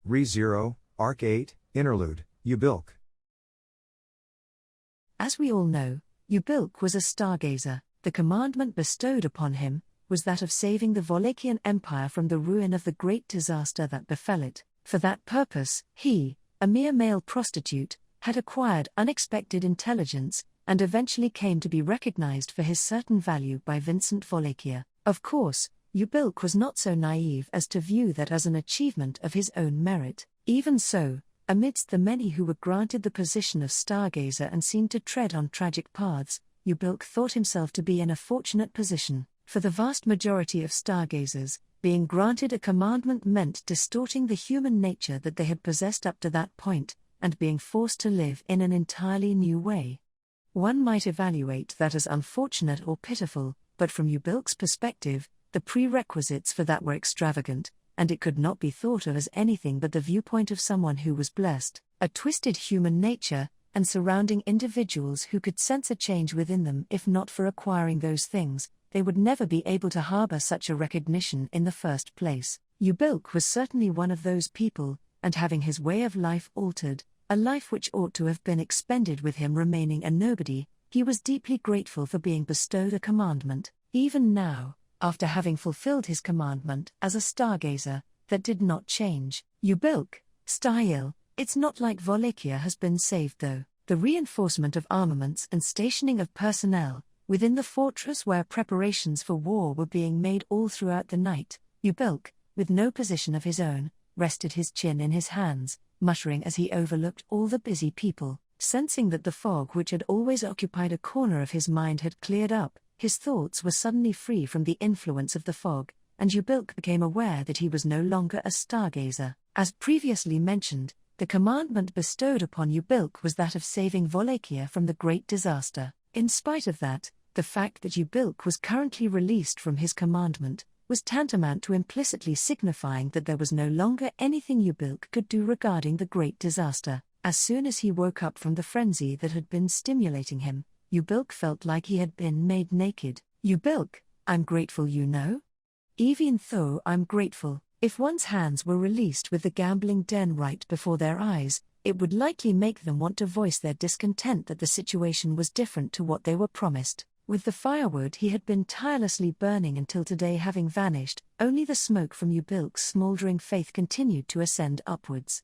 Re-Zero, Arc 8, Interlude, Ubilk. As we all know, Ubilk was a stargazer. The commandment bestowed upon him was that of saving the Wallachian Empire from the ruin of the great disaster that befell it. For that purpose, he, a mere male prostitute, had acquired unexpected intelligence, and eventually came to be recognized for his certain value by Vincent Wallachia. Of course, Ubilk was not so naive as to view that as an achievement of his own merit. Even so, amidst the many who were granted the position of stargazer and seemed to tread on tragic paths, Ubilk thought himself to be in a fortunate position. For the vast majority of stargazers, being granted a commandment meant distorting the human nature that they had possessed up to that point, and being forced to live in an entirely new way. One might evaluate that as unfortunate or pitiful, but from Ubilk's perspective, the prerequisites for that were extravagant, and it could not be thought of as anything but the viewpoint of someone who was blessed, a twisted human nature, and surrounding individuals who could sense a change within them. If not for acquiring those things, they would never be able to harbor such a recognition in the first place. Ubilk was certainly one of those people, and having his way of life altered, a life which ought to have been expended with him remaining a nobody, he was deeply grateful for being bestowed a commandment. Even now, after having fulfilled his commandment as a stargazer, that did not change. Ubilk, style, it's not like Wallachia has been saved though. The reinforcement of armaments and stationing of personnel within the fortress where preparations for war were being made all throughout the night, Ubilk, with no position of his own, rested his chin in his hands, muttering as he overlooked all the busy people. Sensing that the fog which had always occupied a corner of his mind had cleared up, his thoughts were suddenly free from the influence of the fog, and Ubilk became aware that he was no longer a stargazer. As previously mentioned, the commandment bestowed upon Ubilk was that of saving Wallachia from the great disaster. In spite of that, the fact that Ubilk was currently released from his commandment was tantamount to implicitly signifying that there was no longer anything Ubilk could do regarding the great disaster. As soon as he woke up from the frenzy that had been stimulating him, Ubilk felt like he had been made naked. Ubilk, I'm grateful, you know? Even though I'm grateful, if one's hands were released with the gambling den right before their eyes, it would likely make them want to voice their discontent that the situation was different to what they were promised. With the firewood he had been tirelessly burning until today having vanished, only the smoke from Ubilk's smouldering faith continued to ascend upwards.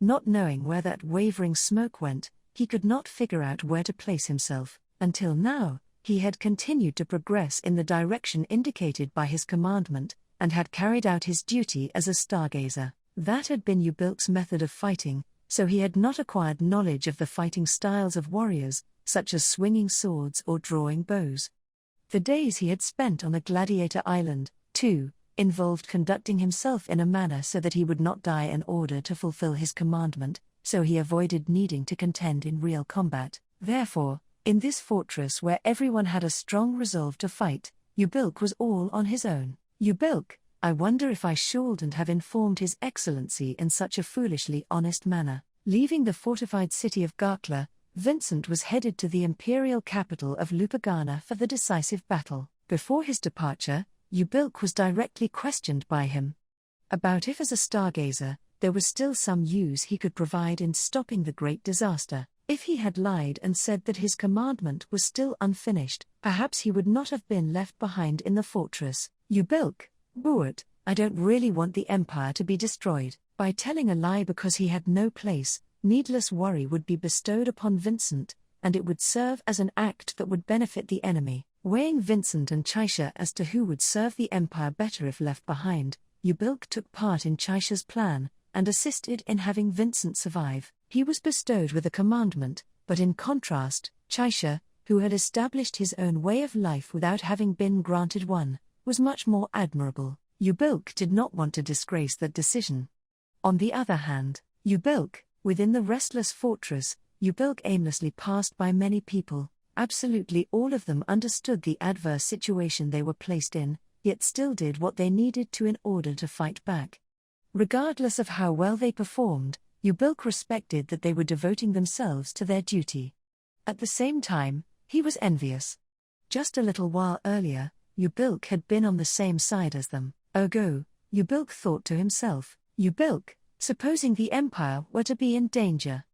Not knowing where that wavering smoke went, he could not figure out where to place himself. Until now, he had continued to progress in the direction indicated by his commandment, and had carried out his duty as a stargazer. That had been Ubilk's method of fighting, so he had not acquired knowledge of the fighting styles of warriors, such as swinging swords or drawing bows. The days he had spent on the Gladiator Island, too, involved conducting himself in a manner so that he would not die in order to fulfill his commandment, so he avoided needing to contend in real combat. Therefore, in this fortress where everyone had a strong resolve to fight, Ubilk was all on his own. Ubilk, I wonder if I shouldn't have informed His Excellency in such a foolishly honest manner. Leaving the fortified city of Garkla, Vincent was headed to the imperial capital of Lupagana for the decisive battle. Before his departure, Ubilk was directly questioned by him about if as a stargazer, there was still some use he could provide in stopping the great disaster. If he had lied and said that his commandment was still unfinished, perhaps he would not have been left behind in the fortress. Ubilk, Buat, I don't really want the empire to be destroyed. By telling a lie because he had no place, needless worry would be bestowed upon Vincent, and it would serve as an act that would benefit the enemy. Weighing Vincent and Chaisha as to who would serve the empire better if left behind, Ubilk took part in Chaisha's plan, and assisted in having Vincent survive. He was bestowed with a commandment, but in contrast, Chaisha, who had established his own way of life without having been granted one, was much more admirable. Ubilk did not want to disgrace that decision. On the other hand, Ubilk, within the restless fortress, Ubilk aimlessly passed by many people. Absolutely all of them understood the adverse situation they were placed in, yet still did what they needed to in order to fight back. Regardless of how well they performed, Ubilk respected that they were devoting themselves to their duty. At the same time, he was envious. Just a little while earlier, Ubilk had been on the same side as them. Ergo, Ubilk thought to himself, Ubilk, Supposing the empire were to be in danger.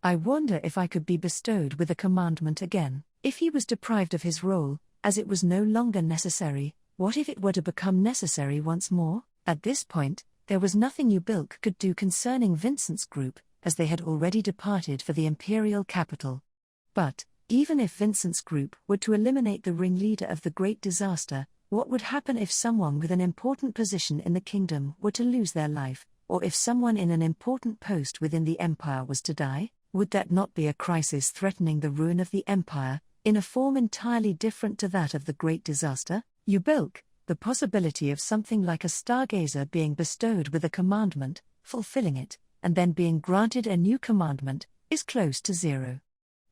I wonder if I could be bestowed with a commandment again. If he was deprived of his role, as it was no longer necessary, what if it were to become necessary once more? At this point, there was nothing Ubilk could do concerning Vincent's group, as they had already departed for the imperial capital. But, even if Vincent's group were to eliminate the ringleader of the great disaster, what would happen if someone with an important position in the kingdom were to lose their life, or if someone in an important post within the empire was to die? Would that not be a crisis threatening the ruin of the empire, in a form entirely different to that of the great disaster? Ubilk, the possibility of something like a stargazer being bestowed with a commandment, fulfilling it, and then being granted a new commandment, is close to zero.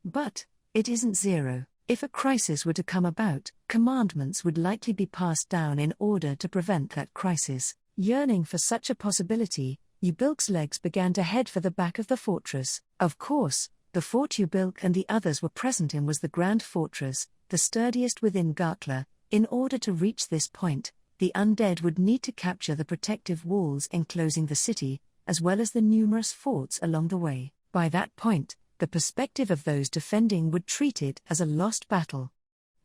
But, it isn't zero. If a crisis were to come about, commandments would likely be passed down in order to prevent that crisis. Yearning for such a possibility, Ubilk's legs began to head for the back of the fortress. Of course, the fort Ubilk and the others were present in was the Grand Fortress, the sturdiest within Garkla. In order to reach this point, the undead would need to capture the protective walls enclosing the city, as well as the numerous forts along the way. By that point, the perspective of those defending would treat it as a lost battle.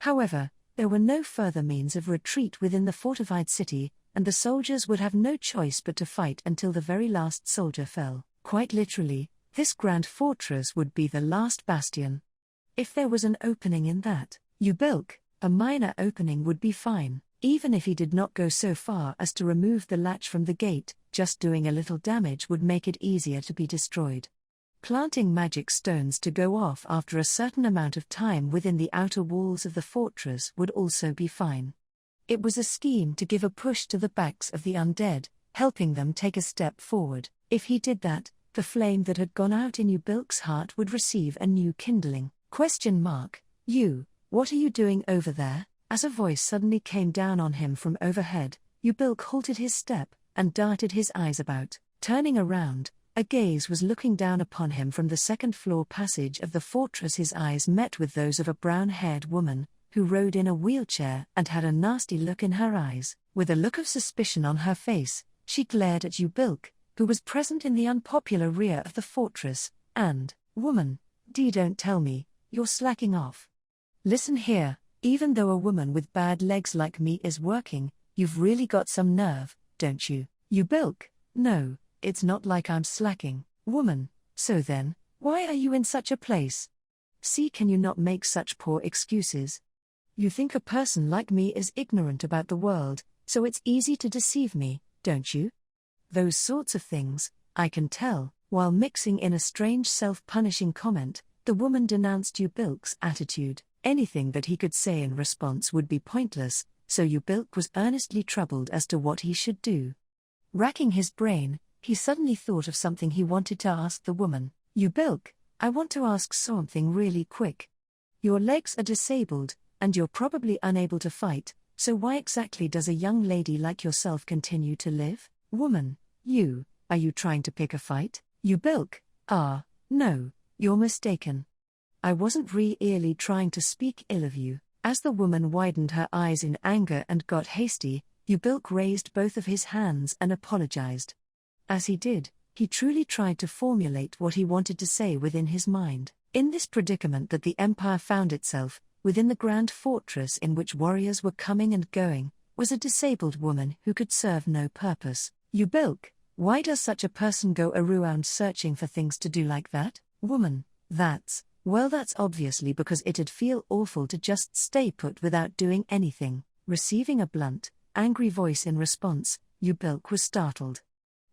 However, there were no further means of retreat within the fortified city, and the soldiers would have no choice but to fight until the very last soldier fell. Quite literally, this grand fortress would be the last bastion. If there was an opening in that, Ubilk, a minor opening would be fine. Even if he did not go so far as to remove the latch from the gate, just doing a little damage would make it easier to be destroyed. Planting magic stones to go off after a certain amount of time within the outer walls of the fortress would also be fine. It was a scheme to give a push to the backs of the undead, helping them take a step forward. If he did that, the flame that had gone out in Ubilk's heart would receive a new kindling. You, what are you doing over there? As a voice suddenly came down on him from overhead, Ubilk halted his step, and darted his eyes about. Turning around, a gaze was looking down upon him from the second-floor passage of the fortress. His eyes met with those of a brown-haired woman, who rode in a wheelchair and had a nasty look in her eyes. With a look of suspicion on her face, she glared at Ubilk, who was present in the unpopular rear of the fortress, and, "Woman, don't tell me, you're slacking off. Listen here, even though a woman with bad legs like me is working, you've really got some nerve, don't you?" Ubilk, no, it's not like I'm slacking. Woman, so then, why are you in such a place? See, can you not make such poor excuses? You think a person like me is ignorant about the world, so it's easy to deceive me, don't you? Those sorts of things, I can tell. While mixing in a strange self-punishing comment, the woman denounced Ubilk's attitude. Anything that he could say in response would be pointless, so Ubilk was earnestly troubled as to what he should do. Racking his brain, he suddenly thought of something he wanted to ask the woman. "Ubilk, I want to ask something really quick. Your legs are disabled, and you're probably unable to fight, so why exactly does a young lady like yourself continue to live?" Woman, are you trying to pick a fight? Ubilk, no, you're mistaken. I wasn't really trying to speak ill of you. As the woman widened her eyes in anger and got hasty, Ubilk raised both of his hands and apologized. As he did, he truly tried to formulate what he wanted to say within his mind. In this predicament that the empire found itself, within the grand fortress in which warriors were coming and going, was a disabled woman who could serve no purpose. Ubilk, why does such a person go around searching for things to do like that? Woman, that's obviously because it'd feel awful to just stay put without doing anything. Receiving a blunt, angry voice in response, Ubilk was startled.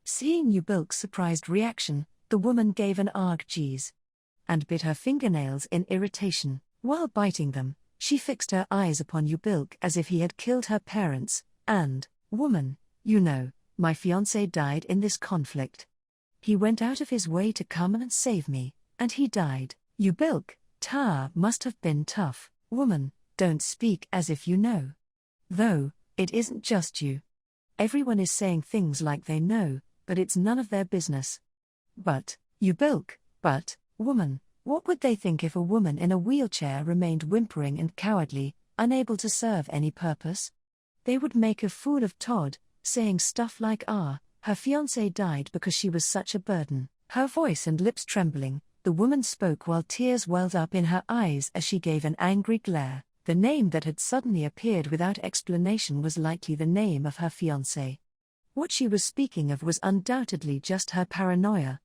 Seeing Ubilk's surprised reaction, the woman gave an arg geez and bit her fingernails in irritation. While biting them, she fixed her eyes upon Ubilk as if he had killed her parents, and, "Woman, my fiancé died in this conflict. He went out of his way to come and save me, and he died." Ubilk, must have been tough. Woman, don't speak as if you know. Though, it isn't just you. Everyone is saying things like they know, but it's none of their business. But, Ubilk, woman, what would they think if a woman in a wheelchair remained whimpering and cowardly, unable to serve any purpose? They would make a fool of Todd, saying stuff like Her fiancé died because she was such a burden. Her voice and lips trembling, the woman spoke while tears welled up in her eyes as she gave an angry glare. The name that had suddenly appeared without explanation was likely the name of her fiancé. What she was speaking of was undoubtedly just her paranoia.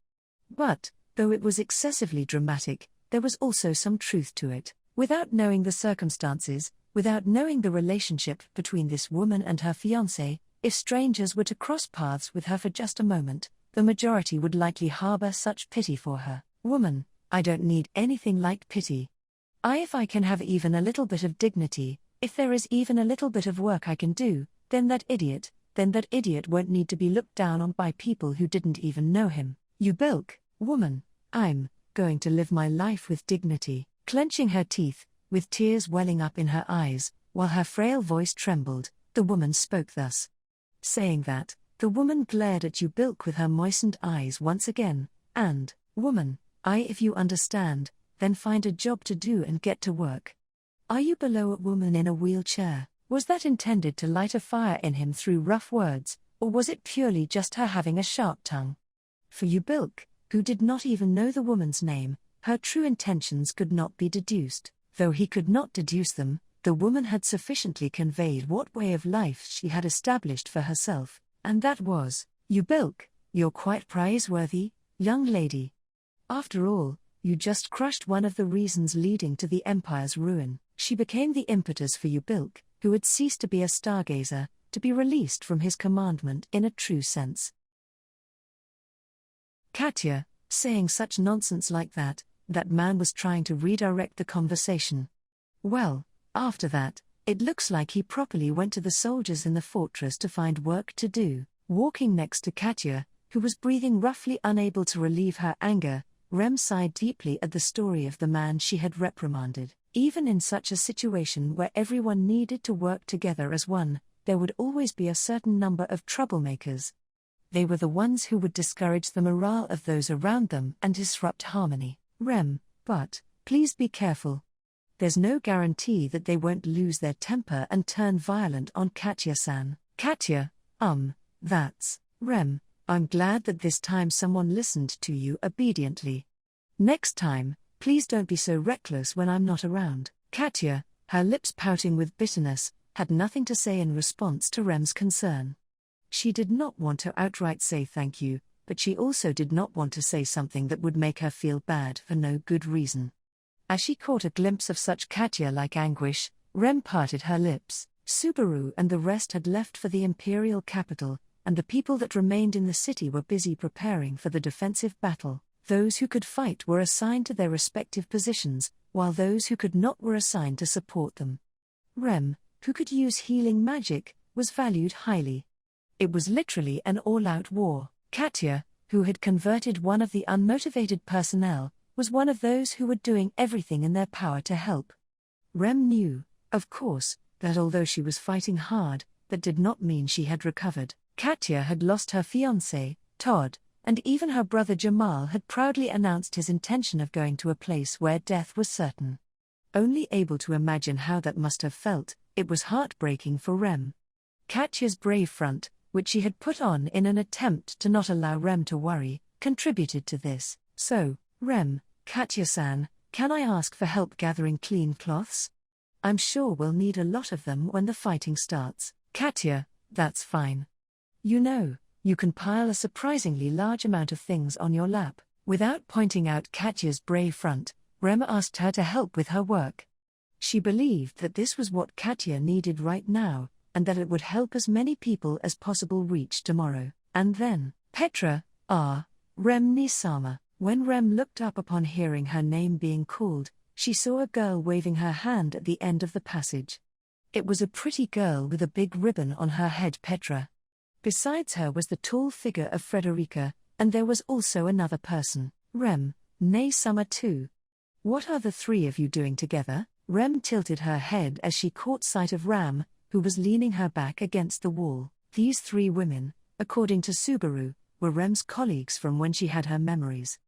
But, though it was excessively dramatic, there was also some truth to it. Without knowing the circumstances, without knowing the relationship between this woman and her fiancé, if strangers were to cross paths with her for just a moment, the majority would likely harbor such pity for her. Woman, I don't need anything like pity. If I can have even a little bit of dignity, if there is even a little bit of work I can do, then that idiot won't need to be looked down on by people who didn't even know him. Ubilk, woman, I'm going to live my life with dignity. Clenching her teeth, with tears welling up in her eyes, while her frail voice trembled, the woman spoke thus. Saying that, the woman glared at Ubilk with her moistened eyes once again, and, woman, if you understand, then find a job to do and get to work. Are you below a woman in a wheelchair? Was that intended to light a fire in him through rough words, or was it purely just her having a sharp tongue? For Ubilk, who did not even know the woman's name, her true intentions could not be deduced. Though he could not deduce them, the woman had sufficiently conveyed what way of life she had established for herself, and that was, Ubilk, you're quite praiseworthy, young lady. After all, you just crushed one of the reasons leading to the empire's ruin. She became the impetus for Ubilk, who had ceased to be a stargazer, to be released from his commandment in a true sense. Katya, saying such nonsense like that man was trying to redirect the conversation. Well, after that, it looks like he properly went to the soldiers in the fortress to find work to do. Walking next to Katya, who was breathing roughly, unable to relieve her anger, Rem sighed deeply at the story of the man she had reprimanded. Even in such a situation where everyone needed to work together as one, there would always be a certain number of troublemakers. They were the ones who would discourage the morale of those around them and disrupt harmony. Rem, but, please be careful. There's no guarantee that they won't lose their temper and turn violent on Katya-san. Katya, that's, Rem, I'm glad that this time someone listened to you obediently. Next time, please don't be so reckless when I'm not around. Katya, her lips pouting with bitterness, had nothing to say in response to Rem's concern. She did not want to outright say thank you, but she also did not want to say something that would make her feel bad for no good reason. As she caught a glimpse of such Katya-like anguish, Rem parted her lips. Subaru and the rest had left for the imperial capital, and the people that remained in the city were busy preparing for the defensive battle. Those who could fight were assigned to their respective positions, while those who could not were assigned to support them. Rem, who could use healing magic, was valued highly. It was literally an all-out war. Katya, who had converted one of the unmotivated personnel, was one of those who were doing everything in their power to help. Rem knew, of course, that although she was fighting hard, that did not mean she had recovered. Katya had lost her fiancé, Todd, and even her brother Jamal had proudly announced his intention of going to a place where death was certain. Only able to imagine how that must have felt, it was heartbreaking for Rem. Katya's brave front, which she had put on in an attempt to not allow Rem to worry, contributed to this. So, Rem, Katya-san, can I ask for help gathering clean cloths? I'm sure we'll need a lot of them when the fighting starts. Katya, that's fine. You know, you can pile a surprisingly large amount of things on your lap. Without pointing out Katya's brave front, Rem asked her to help with her work. She believed that this was what Katya needed right now, and that it would help as many people as possible reach tomorrow. And then, Petra, Rem Nisama. When Rem looked up upon hearing her name being called, she saw a girl waving her hand at the end of the passage. It was a pretty girl with a big ribbon on her head, Petra. Besides her was the tall figure of Frederica, and there was also another person, Rem, Nisama too. What are the three of you doing together? Rem tilted her head as she caught sight of Ram, who was leaning her back against the wall. These three women, according to Subaru, were Rem's colleagues from when she had her memories.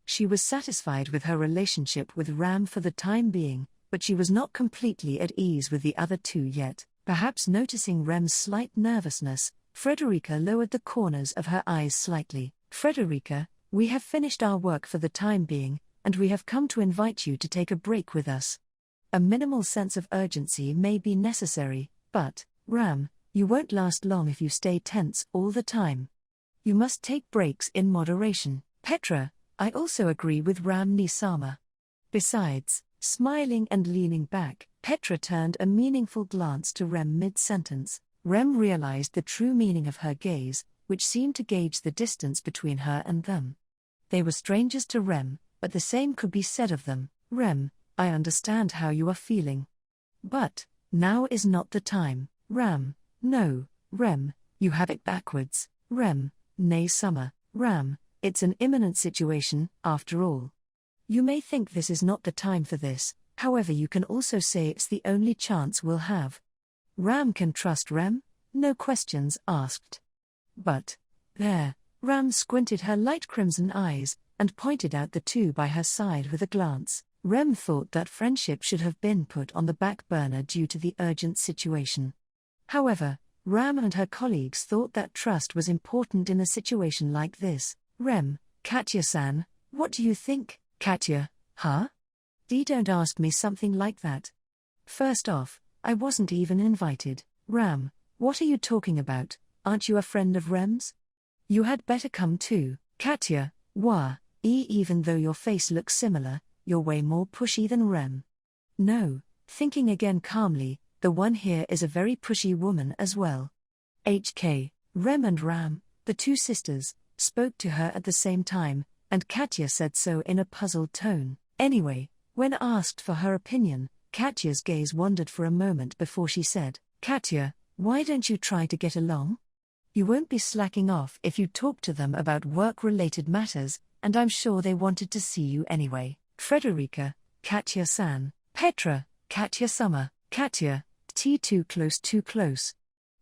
She was satisfied with her relationship with Ram for the time being, but she was not completely at ease with the other two yet. Perhaps noticing Rem's slight nervousness, Frederica lowered the corners of her eyes slightly. Frederica, we have finished our work for the time being, and we have come to invite you to take a break with us. A minimal sense of urgency may be necessary, but, Ram, you won't last long if you stay tense all the time. You must take breaks in moderation. Petra, I also agree with Ram Nisama. Besides, smiling and leaning back, Petra turned a meaningful glance to Rem mid-sentence. Rem realized the true meaning of her gaze, which seemed to gauge the distance between her and them. They were strangers to Rem, but the same could be said of them. Rem, I understand how you are feeling. But, now is not the time. Ram, no, Rem, you have it backwards. Rem, nay summer. Ram, it's an imminent situation, after all. You may think this is not the time for this, however you can also say it's the only chance we'll have. Ram can trust Rem? No questions asked. But, there, Ram squinted her light crimson eyes, and pointed out the two by her side with a glance. Rem thought that friendship should have been put on the back burner due to the urgent situation. However, Ram and her colleagues thought that trust was important in a situation like this. Rem, Katya-san, what do you think? Katya, huh? Don't ask me something like that. First off, I wasn't even invited. Ram, what are you talking about? Aren't you a friend of Rem's? You had better come too. Katya, wah, even though your face looks similar, you're way more pushy than Rem. No, thinking again calmly, the one here is a very pushy woman as well. HK, Rem and Ram, the two sisters, spoke to her at the same time, and Katya said so in a puzzled tone. Anyway, when asked for her opinion, Katya's gaze wandered for a moment before she said, Katya, why don't you try to get along? You won't be slacking off if you talk to them about work-related matters, and I'm sure they wanted to see you anyway. Frederica, Katya-san. Petra, Katya-sama. Katya, too close.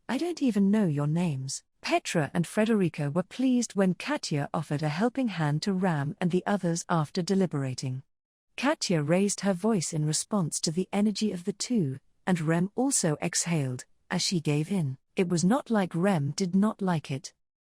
I don't even know your names. Petra and Frederica were pleased when Katya offered a helping hand to Ram and the others after deliberating. Katya raised her voice in response to the energy of the two, and Rem also exhaled, as she gave in. It was not like Rem did not like it.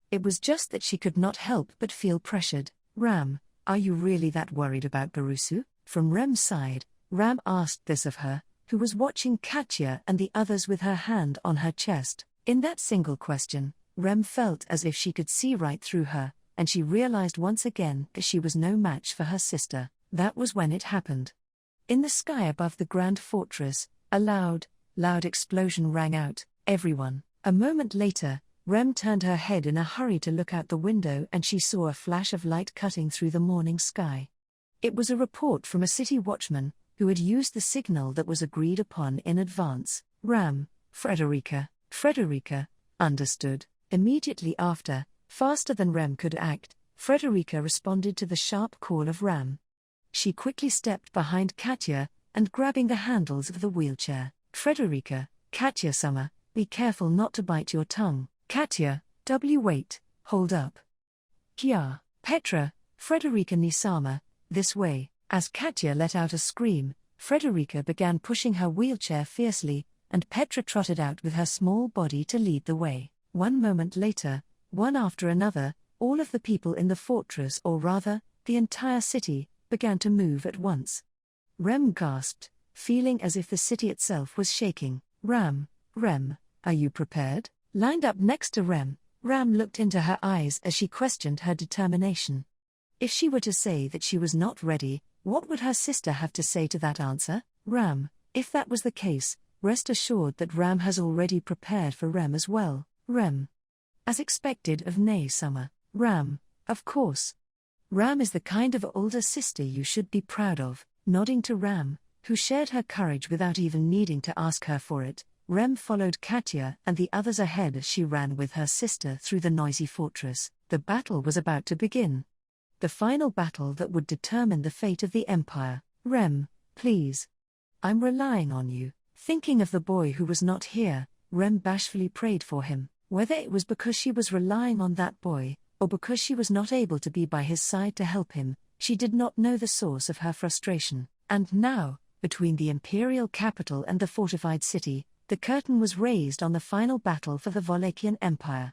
It was just that she could not help but feel pressured. Ram, are you really that worried about Barusu? From Rem's side, Ram asked this of her, who was watching Katya and the others with her hand on her chest. In that single question, Rem felt as if she could see right through her, and she realized once again that she was no match for her sister. That was when it happened. In the sky above the grand fortress, a loud explosion rang out. Everyone. A moment later, Rem turned her head in a hurry to look out the window and she saw a flash of light cutting through the morning sky. It was a report from a city watchman, who had used the signal that was agreed upon in advance. Ram, Frederica, understood. Immediately after, faster than Rem could act, Frederica responded to the sharp call of Ram. She quickly stepped behind Katya, and grabbing the handles of the wheelchair. Frederica, Katya-sama, be careful not to bite your tongue. Katya, wait, hold up. Kya, Petra, Frederica Nisama, this way. As Katya let out a scream, Frederica began pushing her wheelchair fiercely, and Petra trotted out with her small body to lead the way. One moment later, one after another, all of the people in the fortress, or rather, the entire city, began to move at once. Rem gasped, feeling as if the city itself was shaking. Rem, are you prepared? Lined up next to Rem, Ram looked into her eyes as she questioned her determination. If she were to say that she was not ready, what would her sister have to say to that answer? Ram, if that was the case, rest assured that Ram has already prepared for Rem as well. Rem. As expected of Nay Summer. Ram, of course. Ram is the kind of older sister you should be proud of. Nodding to Ram, who shared her courage without even needing to ask her for it, Rem followed Katya and the others ahead as she ran with her sister through the noisy fortress. The battle was about to begin. The final battle that would determine the fate of the Empire. Rem, please. I'm relying on you. Thinking of the boy who was not here, Rem bashfully prayed for him. Whether it was because she was relying on that boy, or because she was not able to be by his side to help him, she did not know the source of her frustration. And now, between the imperial capital and the fortified city, the curtain was raised on the final battle for the Wallachian Empire.